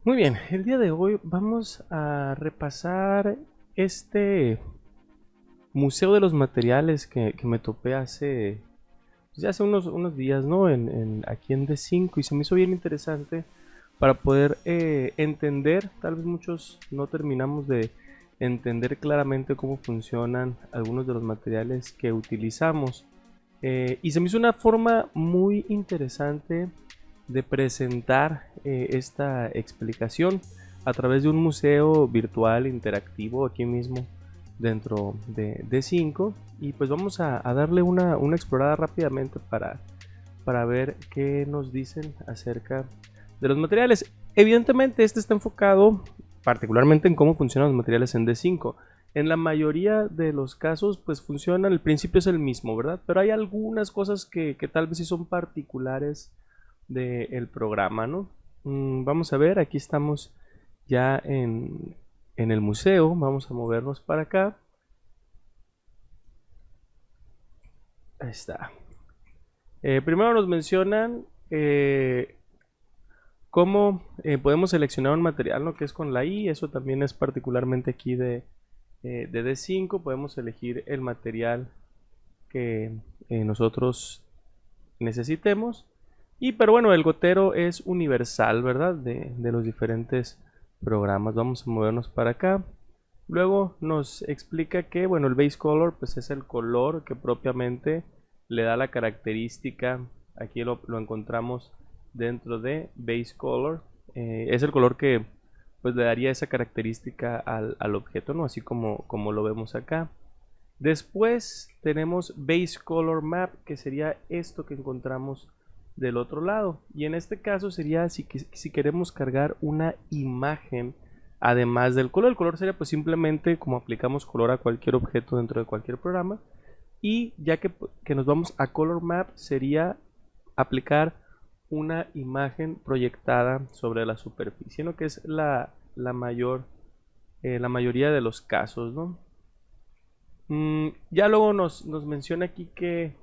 Muy bien, el día de hoy vamos a repasar este Museo de los Materiales que me topé hace unos días, ¿no? Aquí en D5 y se me hizo bien interesante para poder entender, tal vez muchos no terminamos de entender claramente cómo funcionan algunos de los materiales que utilizamos. Y se me hizo una forma muy interesante de presentar esta explicación a través de un museo virtual interactivo aquí mismo dentro de D5 y pues vamos a darle una explorada rápidamente para ver qué nos dicen acerca de los materiales. Evidentemente este está enfocado particularmente en cómo funcionan los materiales en D5. En la mayoría de los casos pues funcionan, el principio es el mismo, ¿verdad? Pero hay algunas cosas que tal vez sí son particulares del programa, ¿no? Vamos a ver, aquí estamos ya en el museo, vamos a movernos para acá. Ahí está. Primero nos mencionan cómo podemos seleccionar un material, ¿no? Que es con la I, eso también es particularmente aquí de D5, podemos elegir el material que nosotros necesitemos. Pero bueno, el gotero es universal, ¿verdad? De los diferentes programas. Vamos a movernos para acá. Luego nos explica que, bueno, el base color pues es el color que propiamente le da la característica. Aquí lo encontramos dentro de base color. Es el color que pues le daría esa característica al objeto, ¿no? Así como lo vemos acá. Después tenemos Base Color Map, que sería esto que encontramos del otro lado. Y en este caso sería si queremos cargar una imagen además del color. El color sería pues simplemente como aplicamos color a cualquier objeto dentro de cualquier programa. Y ya que nos vamos a Color Map sería aplicar una imagen proyectada sobre la superficie, ¿no? Que es la mayoría de los casos, ¿no? Ya luego nos menciona aquí que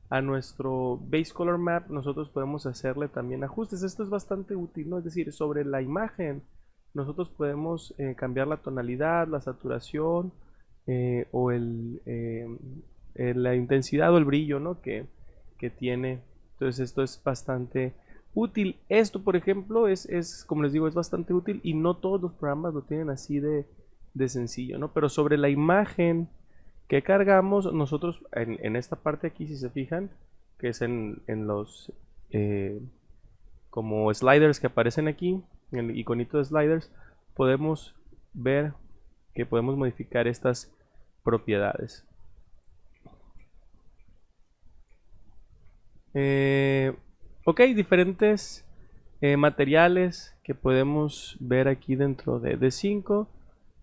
a nuestro base color map nosotros podemos hacerle también ajustes. Esto es bastante útil, ¿no? Es decir, sobre la imagen nosotros podemos cambiar la tonalidad, la saturación o la intensidad o el brillo, ¿no? que tiene. Entonces esto es bastante útil. Esto, por ejemplo, como les digo, es bastante útil y no todos los programas lo tienen así de sencillo, ¿no? Pero sobre la imagen que cargamos, nosotros en esta parte aquí, si se fijan, que es en los eh, como sliders que aparecen aquí, en el iconito de sliders, podemos ver que podemos modificar estas propiedades. Ok, diferentes materiales que podemos ver aquí dentro de D5.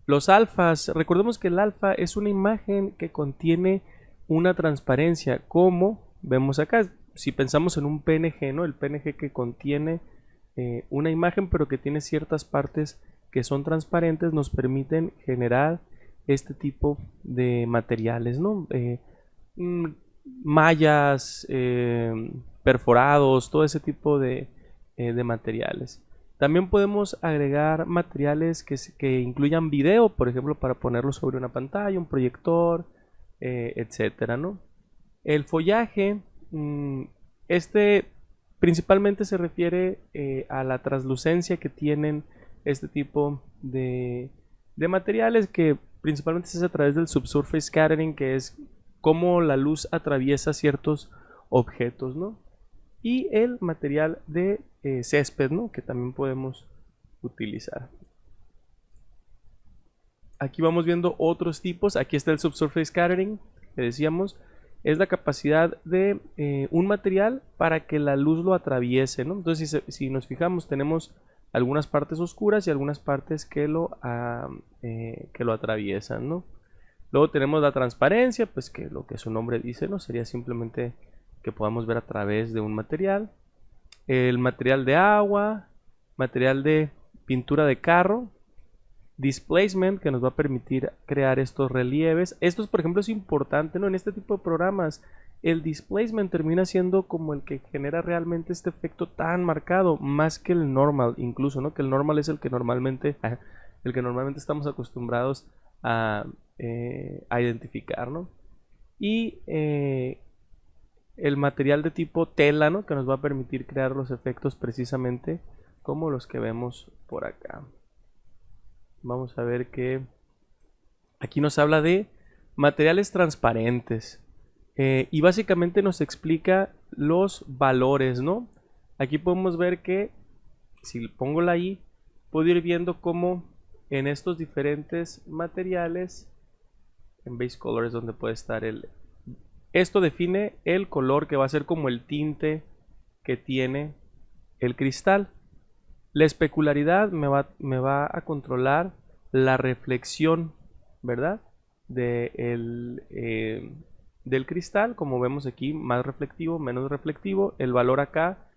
Los alfas, recordemos que el alfa es una imagen que contiene una transparencia, como vemos acá. Si pensamos en un PNG, ¿no? El PNG que contiene una imagen, pero que tiene ciertas partes que son transparentes, nos permiten generar este tipo de materiales, ¿no? Mm, Mallas, perforados, todo ese tipo de materiales. También podemos agregar materiales que incluyan video, por ejemplo, para ponerlo sobre una pantalla, un proyector, etcétera, ¿no? El follaje, este principalmente se refiere a la translucencia que tienen este tipo de materiales que principalmente se hace a través del subsurface scattering, que es cómo la luz atraviesa ciertos objetos, ¿no? Y el material de césped, ¿no? Que también podemos utilizar. Aquí vamos viendo otros tipos. Aquí está el subsurface scattering, que decíamos, es la capacidad de un material para que la luz lo atraviese, ¿no? Entonces, si nos fijamos, tenemos algunas partes oscuras y algunas partes que lo atraviesan, ¿no? Luego tenemos la transparencia, pues que lo que su nombre dice, ¿no? Sería simplemente que podamos ver a través de un material. El material de agua, material de pintura de carro, displacement, que nos va a permitir crear estos relieves. Esto, por ejemplo, es importante, ¿no? En este tipo de programas, el displacement termina siendo como el que genera realmente este efecto tan marcado, más que el normal incluso, ¿no? Que el normal es el que normalmente estamos acostumbrados a identificar, ¿no? Y el material de tipo tela, ¿no? Que nos va a permitir crear los efectos precisamente como los que vemos por acá. Vamos a ver que aquí nos habla de materiales transparentes. Y básicamente nos explica los valores, ¿no? Aquí podemos ver que si pongo la I, puedo ir viendo cómo en estos diferentes materiales, en base color es donde puede estar esto define el color que va a ser como el tinte que tiene el cristal. La especularidad me va a controlar la reflexión, ¿verdad? Del cristal, como vemos aquí, más reflectivo, menos reflectivo. El valor acá,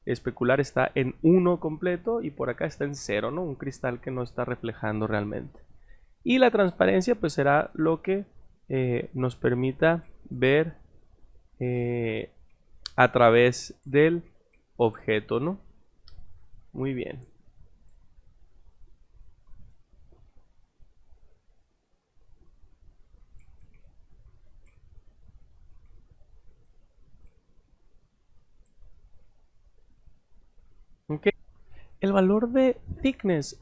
especular, está en 1 completo y por acá está en 0, ¿no? Un cristal que no está reflejando realmente. Y la transparencia, pues será lo que nos permita ver a través del objeto, ¿no? Muy bien. Okay. El valor de thickness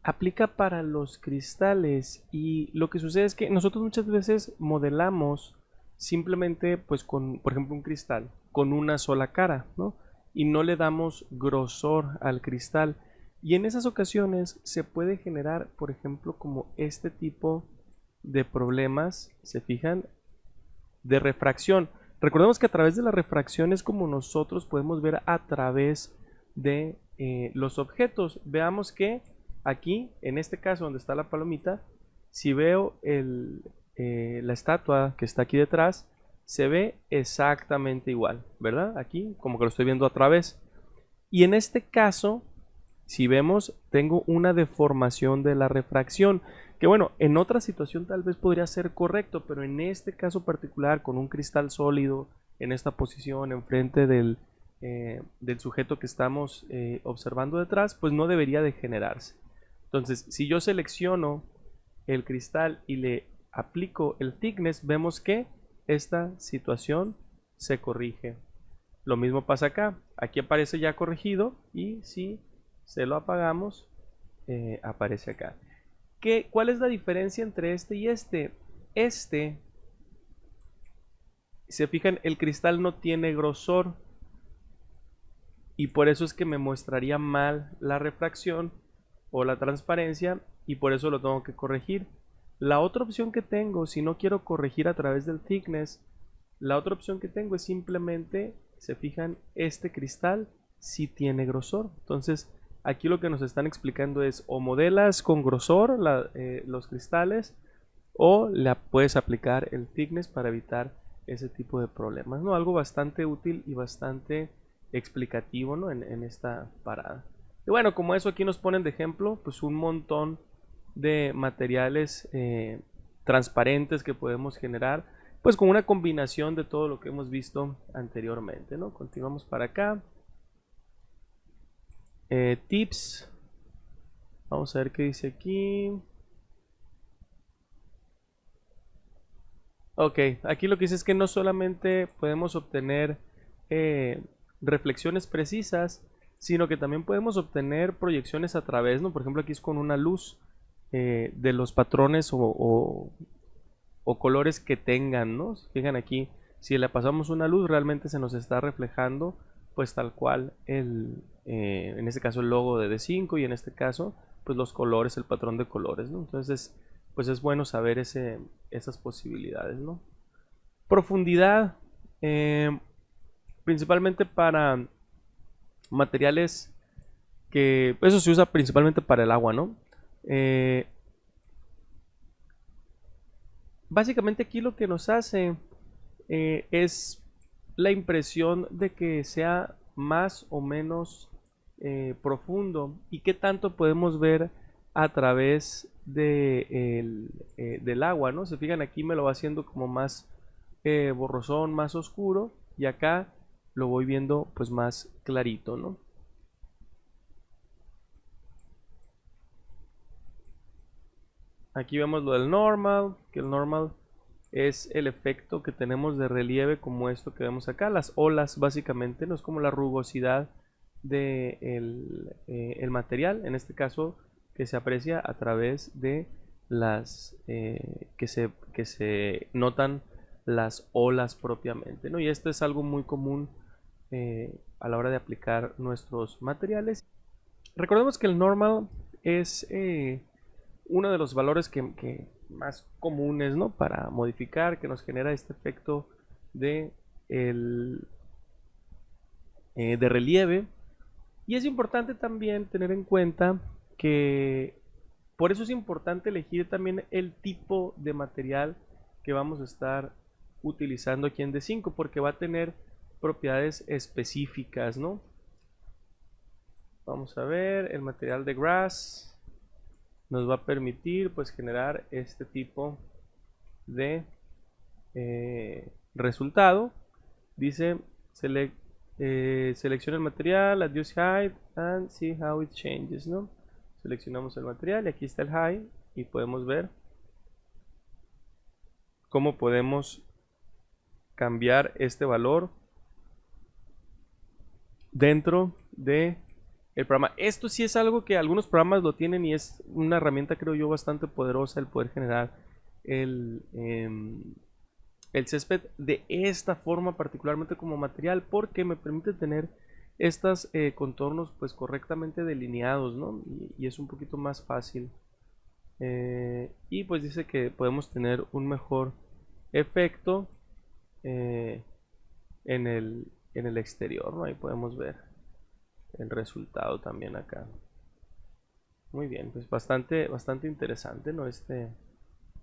aplica para los cristales y lo que sucede es que nosotros muchas veces modelamos simplemente pues con, por ejemplo, un cristal con una sola cara, ¿no? Y no le damos grosor al cristal. Y en esas ocasiones se puede generar, por ejemplo, como este tipo de problemas, ¿se fijan? De refracción. Recordemos que a través de la refracción es como nosotros podemos ver a través de los objetos. Veamos que aquí, en este caso donde está la palomita, si veo la estatua que está aquí detrás, se ve exactamente igual, ¿verdad? Aquí, como que lo estoy viendo a través. Y en este caso, si vemos, tengo una deformación de la refracción, que bueno, en otra situación tal vez podría ser correcto, pero en este caso particular, con un cristal sólido en esta posición, enfrente del sujeto que estamos observando detrás, pues no debería de generarse. Entonces, si yo selecciono el cristal y le aplico el thickness, vemos que esta situación se corrige. Lo mismo pasa acá. Aquí aparece ya corregido y si se lo apagamos, aparece acá. ¿Cuál es la diferencia entre este y este? Este, se fijan, el cristal no tiene grosor y por eso es que me mostraría mal la refracción o la transparencia y por eso lo tengo que corregir. La otra opción que tengo, si no quiero corregir a través del thickness, la otra opción que tengo es simplemente, se fijan, este cristal sí tiene grosor. Entonces, aquí lo que nos están explicando es o modelas con grosor los cristales o la puedes aplicar el thickness para evitar ese tipo de problemas, ¿no? Algo bastante útil y bastante explicativo, ¿no? en esta parada. Y bueno, como eso aquí nos ponen de ejemplo, pues un montón de materiales transparentes que podemos generar, pues con una combinación de todo lo que hemos visto anteriormente, ¿no? Continuamos para acá. Tips. Vamos a ver qué dice aquí. Ok, aquí lo que dice es que no solamente podemos obtener reflexiones precisas, sino que también podemos obtener proyecciones a través, ¿no? Por ejemplo, aquí es con una luz de los patrones o colores que tengan, ¿no? Fijan aquí, si le pasamos una luz, realmente se nos está reflejando, pues tal cual en este caso el logo de D5 y en este caso, pues los colores, el patrón de colores, ¿no? Entonces, pues es bueno saber esas posibilidades, ¿no? Profundidad, principalmente para materiales que, eso se usa principalmente para el agua, ¿no? Básicamente aquí lo que nos hace es la impresión de que sea más o menos profundo y qué tanto podemos ver a través del agua, ¿no? Se fijan aquí me lo va haciendo como más borrosón, más oscuro, y acá lo voy viendo pues más clarito, ¿no? Aquí vemos lo del normal, que el normal es el efecto que tenemos de relieve como esto que vemos acá, las olas básicamente, no es como la rugosidad de el material, en este caso que se aprecia a través de las que se notan las olas propiamente, ¿no? Y esto es algo muy común a la hora de aplicar nuestros materiales. Recordemos que el normal es uno de los valores que más comunes, ¿no? Para modificar, que nos genera este efecto de, de relieve. Y es importante también tener en cuenta que por eso es importante elegir también el tipo de material que vamos a estar utilizando aquí en D5, porque va a tener propiedades específicas, ¿no? Vamos a ver, el material de grass nos va a permitir pues generar este tipo de resultado. Dice selecciona el material, adjust height and see how it changes, ¿no? Seleccionamos el material y aquí está el height y podemos ver cómo podemos cambiar este valor dentro de el programa. Esto sí es algo que algunos programas lo tienen y es una herramienta, creo yo, bastante poderosa el poder generar el, el césped de esta forma, particularmente como material, porque me permite tener estos contornos pues correctamente delineados, ¿no? Y es un poquito más fácil. Y pues dice que podemos tener un mejor efecto eh, en el exterior, ¿no? Ahí podemos ver el resultado también acá. Muy bien, pues bastante interesante, ¿no? Este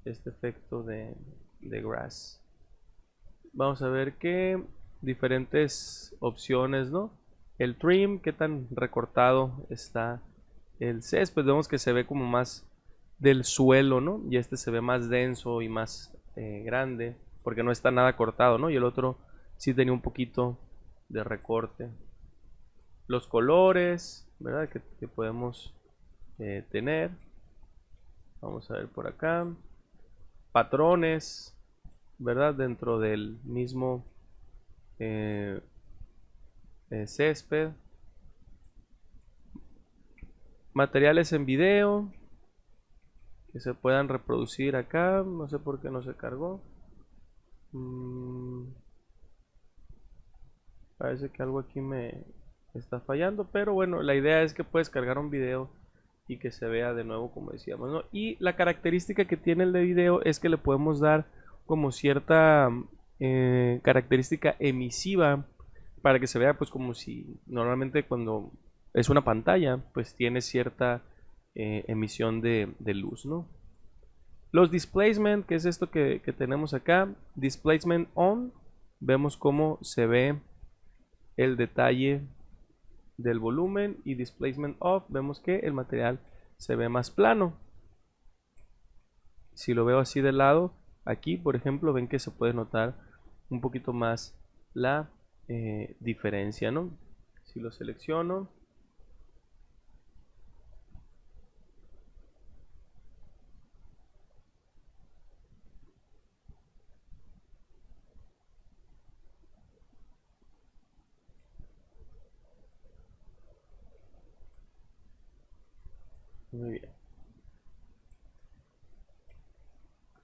efecto de grass. Vamos a ver qué diferentes opciones, ¿no? El trim, qué tan recortado está el césped. Vemos que se ve como más del suelo, ¿no? Y este se ve más denso y más grande, porque no está nada cortado, ¿no? Y el otro sí tenía un poquito de recorte. Los colores, ¿verdad? Que podemos tener. Vamos a ver por acá. Patrones, ¿verdad? Dentro del mismo eh, césped. Materiales en video que se puedan reproducir acá. No sé por qué no se cargó. Parece que algo aquí me está fallando, pero bueno, la idea es que puedes cargar un video y que se vea de nuevo como decíamos, ¿no? Y la característica que tiene el de video es que le podemos dar como cierta característica emisiva para que se vea pues como si normalmente cuando es una pantalla pues tiene cierta emisión de luz, ¿no? Los displacement, que es esto que tenemos acá, displacement on, vemos cómo se ve el detalle del volumen, y displacement off, vemos que el material se ve más plano. Si lo veo así de lado, aquí por ejemplo ven que se puede notar un poquito más la diferencia, ¿no? Si lo selecciono, muy bien.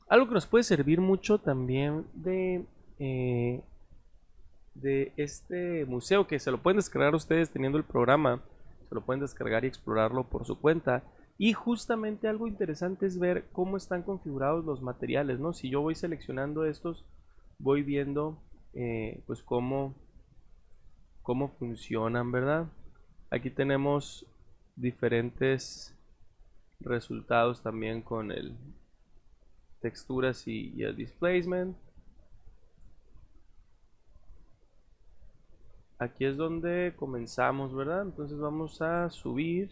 Algo que nos puede servir mucho también de este museo, que se lo pueden descargar ustedes teniendo el programa, se lo pueden descargar y explorarlo por su cuenta. Y justamente algo interesante es ver cómo están configurados los materiales, ¿no? Si yo voy seleccionando estos, voy viendo pues cómo funcionan, ¿verdad? Aquí tenemos diferentes resultados también con el texturas y el displacement. Aquí es donde comenzamos, ¿verdad? Entonces vamos a subir.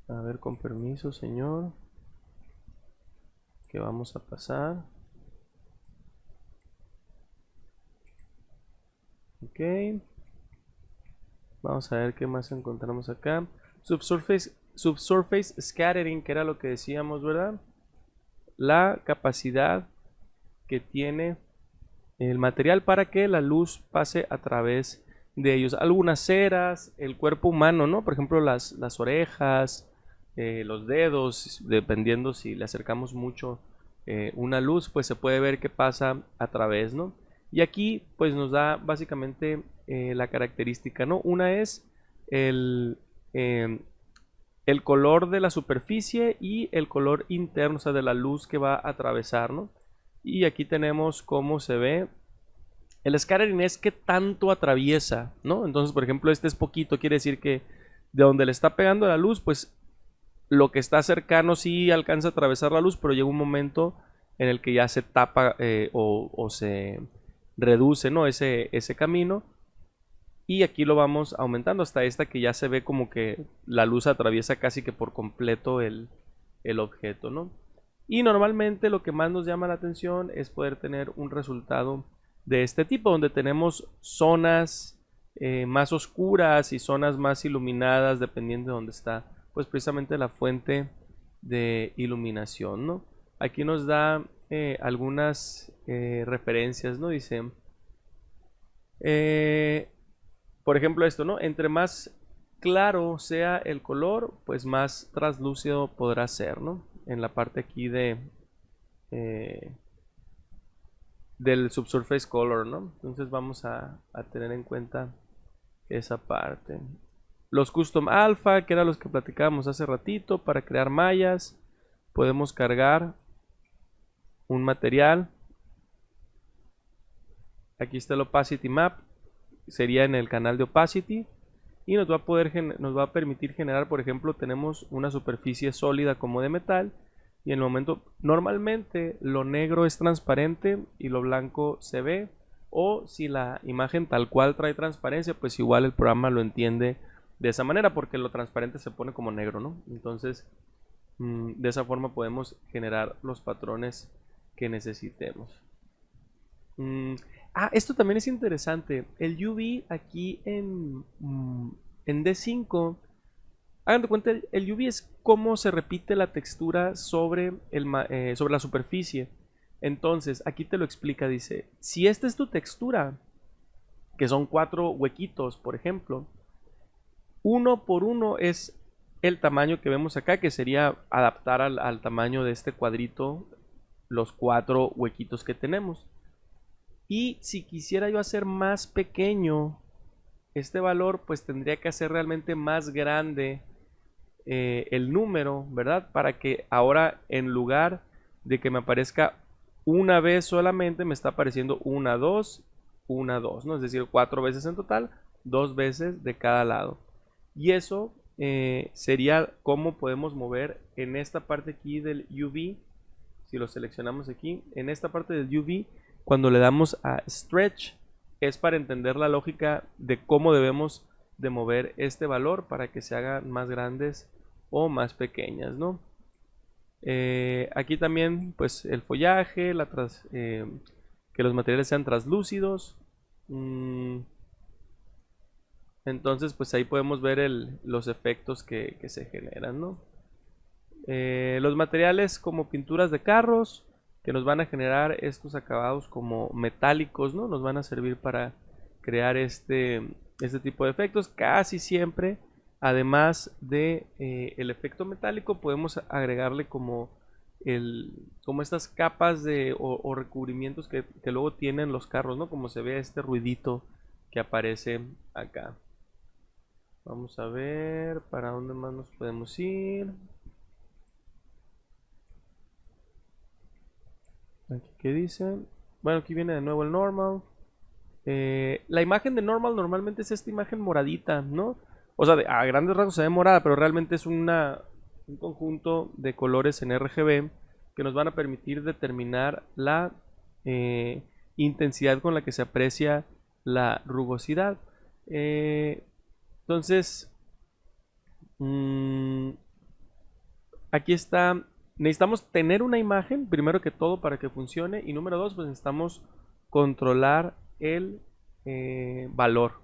A ver, con permiso, señor. que vamos a pasar. Ok. Vamos a ver qué más encontramos acá. Subsurface scattering, que era lo que decíamos, ¿verdad? La capacidad que tiene el material para que la luz pase a través de ellos. Algunas ceras, el cuerpo humano, ¿no? Por ejemplo, las orejas, los dedos, dependiendo si le acercamos mucho una luz, pues se puede ver que pasa a través, ¿no? Y aquí pues nos da básicamente la característica, ¿no? Una es el, eh, el color de la superficie y el color interno, o sea, de la luz que va a atravesar, ¿no? Y aquí tenemos cómo se ve. El scattering es que tanto atraviesa, ¿no? Entonces, por ejemplo, este es poquito, quiere decir que de donde le está pegando la luz, pues lo que está cercano sí alcanza a atravesar la luz, pero llega un momento en el que ya se tapa o se reduce, ¿no? Ese camino. Y aquí lo vamos aumentando hasta esta que ya se ve como que la luz atraviesa casi que por completo el objeto, ¿no? Y normalmente lo que más nos llama la atención es poder tener un resultado de este tipo, donde tenemos zonas más oscuras y zonas más iluminadas, dependiendo de dónde está, pues precisamente la fuente de iluminación, ¿no? Aquí nos da algunas referencias, ¿no? Dice, por ejemplo esto, ¿no? Entre más claro sea el color, pues más translúcido podrá ser, ¿no? En la parte aquí eh, del subsurface color, ¿no? Entonces vamos a tener en cuenta esa parte. Los custom alpha, que eran los que platicábamos hace ratito, para crear mallas, podemos cargar un material. Aquí está el opacity map, sería en el canal de opacity. Y nos va a permitir generar, por ejemplo, tenemos una superficie sólida como de metal. Y en el momento, normalmente lo negro es transparente y lo blanco se ve. O si la imagen tal cual trae transparencia, pues igual el programa lo entiende de esa manera, porque lo transparente se pone como negro, ¿no? Entonces, de esa forma podemos generar los patrones que necesitemos. Esto también es interesante. El UV aquí en D5, hagan de cuenta, el UV es cómo se repite la textura sobre la superficie. Entonces, aquí te lo explica, dice, si esta es tu textura, que son 4 huequitos, por ejemplo, uno por uno es el tamaño que vemos acá, que sería adaptar al tamaño de este cuadrito los 4 huequitos que tenemos. Y si quisiera yo hacer más pequeño este valor, pues tendría que hacer realmente más grande el número, ¿verdad? Para que ahora en lugar de que me aparezca una vez solamente, me está apareciendo una, dos, ¿no? Es decir, 4 veces en total, 2 veces de cada lado. Y eso sería cómo podemos mover en esta parte aquí del UV. Si lo seleccionamos aquí, en esta parte del UV, cuando le damos a Stretch, es para entender la lógica de cómo debemos de mover este valor para que se hagan más grandes o más pequeñas, ¿no? Aquí también, pues, el follaje, que los materiales sean translúcidos. Entonces, pues ahí podemos ver los efectos que se generan, ¿no? Los materiales como pinturas de carros, que nos van a generar estos acabados como metálicos, ¿no? Nos van a servir para crear este tipo de efectos. Casi siempre, además de el efecto metálico, podemos agregarle como estas capas o recubrimientos que luego tienen los carros, ¿no? Como se ve este ruidito que aparece acá. Vamos a ver para dónde más nos podemos ir. Aquí, ¿qué dice? Bueno, aquí viene de nuevo el normal. La imagen de normal normalmente es esta imagen moradita, ¿no? O sea, a grandes rasgos se ve morada, pero realmente es un conjunto de colores en RGB que nos van a permitir determinar la intensidad con la que se aprecia la rugosidad. Entonces, aquí está necesitamos tener una imagen, primero que todo, para que funcione. Y número dos, pues necesitamos controlar el valor,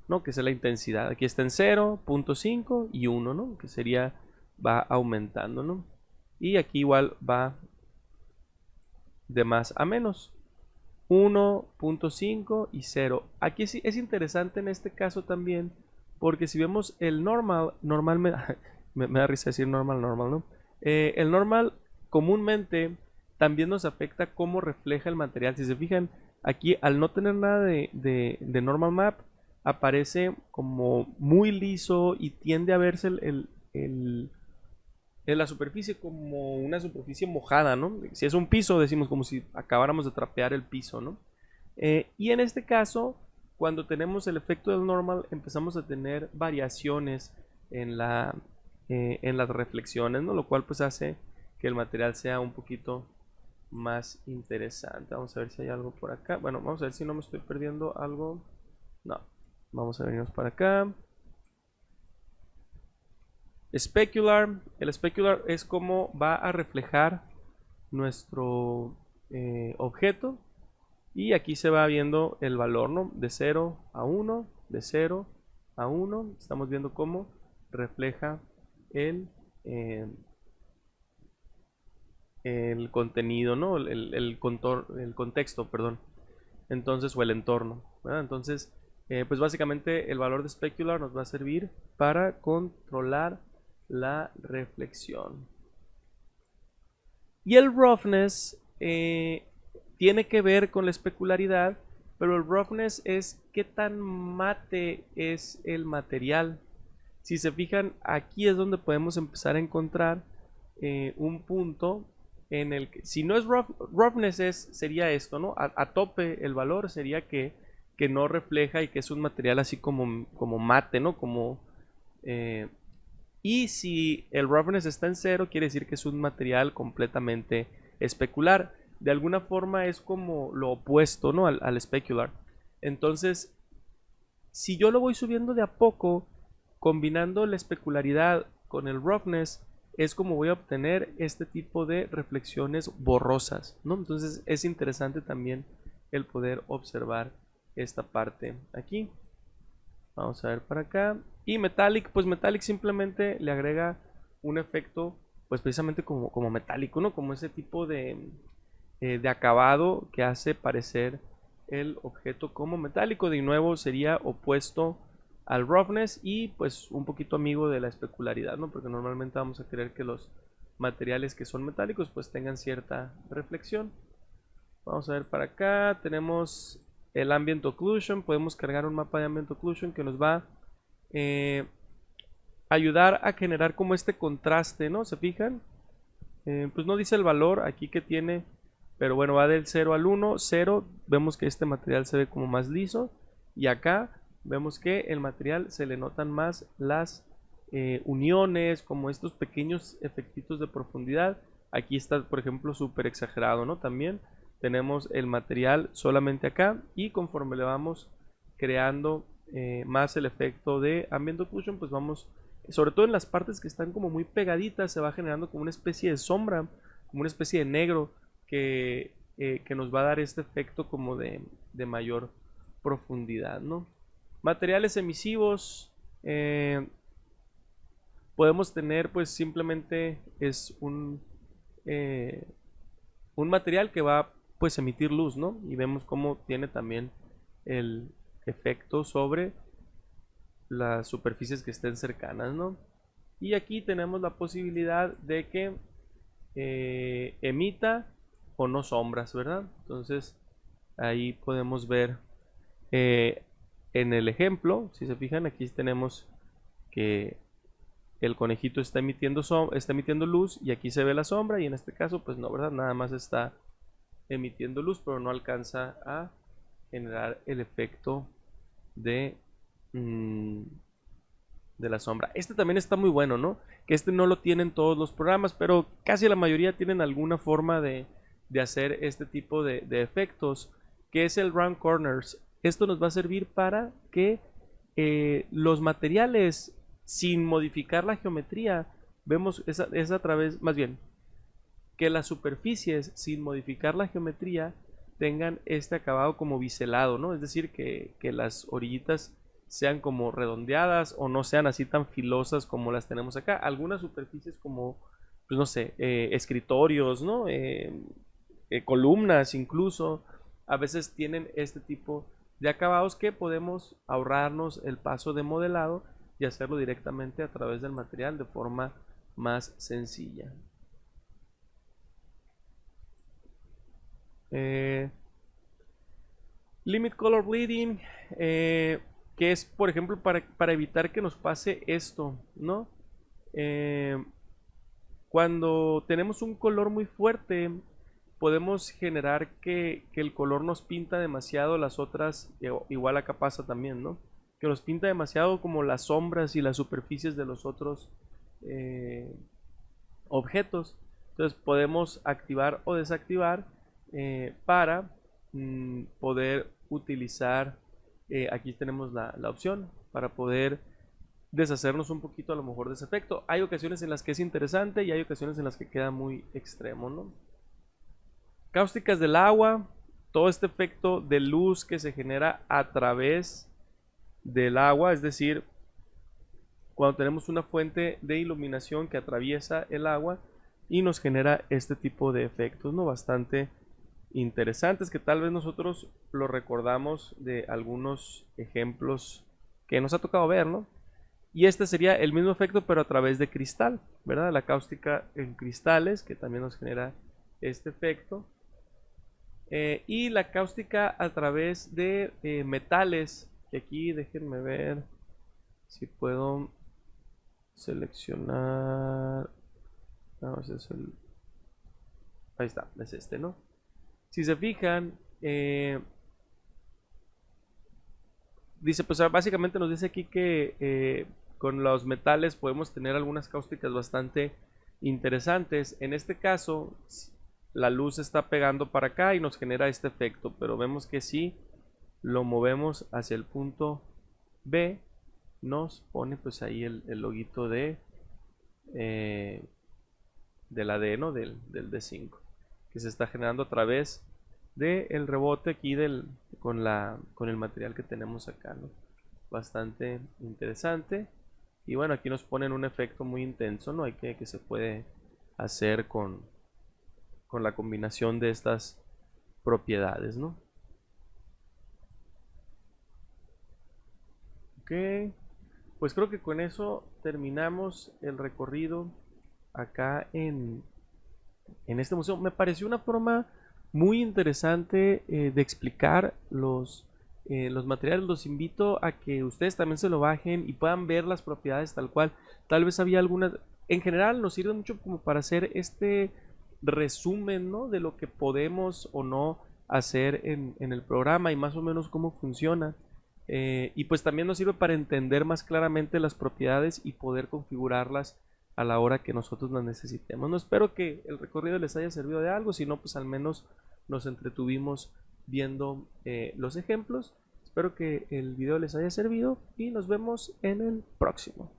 ¿no? Que es la intensidad. Aquí está en 0, 0.5 y 1, ¿no? Que sería, va aumentando, ¿no? Y aquí igual va de más a menos. 1.5 y 0. Aquí sí es interesante en este caso también, porque si vemos el normal, me da risa decir normal, ¿no? El normal comúnmente también nos afecta cómo refleja el material. Si se fijan, aquí al no tener nada de normal map, aparece como muy liso y tiende a verse en la superficie como una superficie mojada, ¿no? Si es un piso, decimos como si acabáramos de trapear el piso, ¿no? Y en este caso, cuando tenemos el efecto del normal, empezamos a tener variaciones en las reflexiones, ¿no? Lo cual pues hace que el material sea un poquito más interesante. Vamos a ver si hay algo por acá. Bueno, vamos a ver si no me estoy perdiendo algo. No, vamos a venirnos para acá. Specular. El specular es como va a reflejar nuestro objeto. Y aquí se va viendo el valor, ¿no? De 0 a 1, de 0 a 1. Estamos viendo cómo refleja el, eh, el contenido, ¿no? El contexto, perdón. Entonces, o el entorno, ¿verdad? Entonces, pues básicamente el valor de specular nos va a servir para controlar la reflexión. Y el roughness tiene que ver con la especularidad, pero el roughness es qué tan mate es el material. Si se fijan, aquí es donde podemos empezar a encontrar un punto en el que, si no es roughness, sería esto, ¿no? A tope el valor sería que no refleja y que es un material así como mate, ¿no? Y si el roughness está en 0, quiere decir que es un material completamente especular. De alguna forma es como lo opuesto, ¿no? al specular. Entonces, si yo lo voy subiendo de a poco, combinando la especularidad con el roughness, es como voy a obtener este tipo de reflexiones borrosas, ¿no? Entonces es interesante también el poder observar esta parte aquí. Vamos a ver para acá. Y Metallic, pues Metallic simplemente le agrega un efecto, pues precisamente como metálico, ¿no? Como ese tipo de acabado que hace parecer el objeto como metálico. De nuevo sería opuesto al roughness y pues un poquito amigo de la especularidad, ¿no? Porque normalmente vamos a querer que los materiales que son metálicos pues tengan cierta reflexión. Vamos a ver para acá, tenemos el Ambient Occlusion. Podemos cargar un mapa de Ambient Occlusion que nos va a ayudar a generar como este contraste, ¿no? ¿Se fijan? Pues no dice el valor aquí que tiene, pero bueno, va del 0 al 1. 0, vemos que este material se ve como más liso, y acá vemos que el material se le notan más las uniones, como estos pequeños efectitos de profundidad. Aquí está, por ejemplo, súper exagerado, ¿no? También tenemos el material solamente acá, y conforme le vamos creando más el efecto de Ambient Occlusion, pues vamos, sobre todo en las partes que están como muy pegaditas, se va generando como una especie de sombra, como una especie de negro que nos va a dar este efecto como de mayor profundidad, ¿no? Materiales emisivos, podemos tener pues simplemente es un material que va pues emitir luz, ¿no? Y vemos cómo tiene también el efecto sobre las superficies que estén cercanas, ¿no? Y aquí tenemos la posibilidad de que emita o no sombras, ¿verdad? Entonces ahí podemos ver en el ejemplo, si se fijan, aquí tenemos que el conejito está emitiendo luz, y aquí se ve la sombra, y en este caso pues no, ¿verdad? Nada más está emitiendo luz, pero no alcanza a generar el efecto de la sombra. Este también está muy bueno, ¿no? Que este no lo tienen todos los programas, pero casi la mayoría tienen alguna forma de hacer este tipo de efectos, que es el Round Corners. Esto nos va a servir para que los materiales, sin modificar la geometría, vemos es a través, más bien, que las superficies, sin modificar la geometría, tengan este acabado como biselado, ¿no? Es decir, que las orillitas sean como redondeadas o no sean así tan filosas como las tenemos acá. Algunas superficies como, pues no sé, escritorios, ¿no? Columnas incluso, a veces tienen este tipo de acabados que podemos ahorrarnos el paso de modelado y hacerlo directamente a través del material de forma más sencilla. Limit color bleeding, que es, por ejemplo, para evitar que nos pase esto, ¿no? Cuando tenemos un color muy fuerte, podemos generar que el color nos pinta demasiado las otras, igual acá pasa también, ¿no? Que nos pinta demasiado como las sombras y las superficies de los otros objetos. Entonces podemos activar o desactivar para poder utilizar, aquí tenemos la opción para poder deshacernos un poquito a lo mejor de ese efecto. Hay ocasiones en las que es interesante y hay ocasiones en las que queda muy extremo, ¿no? Cáusticas del agua, todo este efecto de luz que se genera a través del agua, es decir, cuando tenemos una fuente de iluminación que atraviesa el agua y nos genera este tipo de efectos, ¿no? Bastante interesantes que tal vez nosotros lo recordamos de algunos ejemplos que nos ha tocado ver, ¿no? Y este sería el mismo efecto pero a través de cristal, ¿verdad? La cáustica en cristales que también nos genera este efecto. Y la cáustica a través de metales, que aquí déjenme ver si puedo seleccionar. No, ese es el... Ahí está, es este, ¿no? Si se fijan, dice, pues básicamente nos dice aquí que con los metales podemos tener algunas cáusticas bastante interesantes. En este caso, la luz está pegando para acá y nos genera este efecto, pero vemos que si lo movemos hacia el punto B, nos pone pues ahí el loguito de la D, ¿no? Del D5, que se está generando a través del rebote aquí con el material que tenemos acá, ¿no? Bastante interesante. Y bueno, aquí nos ponen un efecto muy intenso, ¿no? Que se puede hacer con la combinación de estas propiedades, ¿no? Ok, pues creo que con eso terminamos el recorrido acá en este museo. Me pareció una forma muy interesante de explicar los materiales. Los invito a que ustedes también se lo bajen y puedan ver las propiedades tal cual. Tal vez había algunas... En general nos sirve mucho como para hacer este resumen, ¿no? De lo que podemos o no hacer en el programa y más o menos cómo funciona. Y pues también nos sirve para entender más claramente las propiedades y poder configurarlas a la hora que nosotros las necesitemos. No espero que el recorrido les haya servido de algo, sino pues al menos nos entretuvimos viendo los ejemplos. Espero que el video les haya servido y nos vemos en el próximo.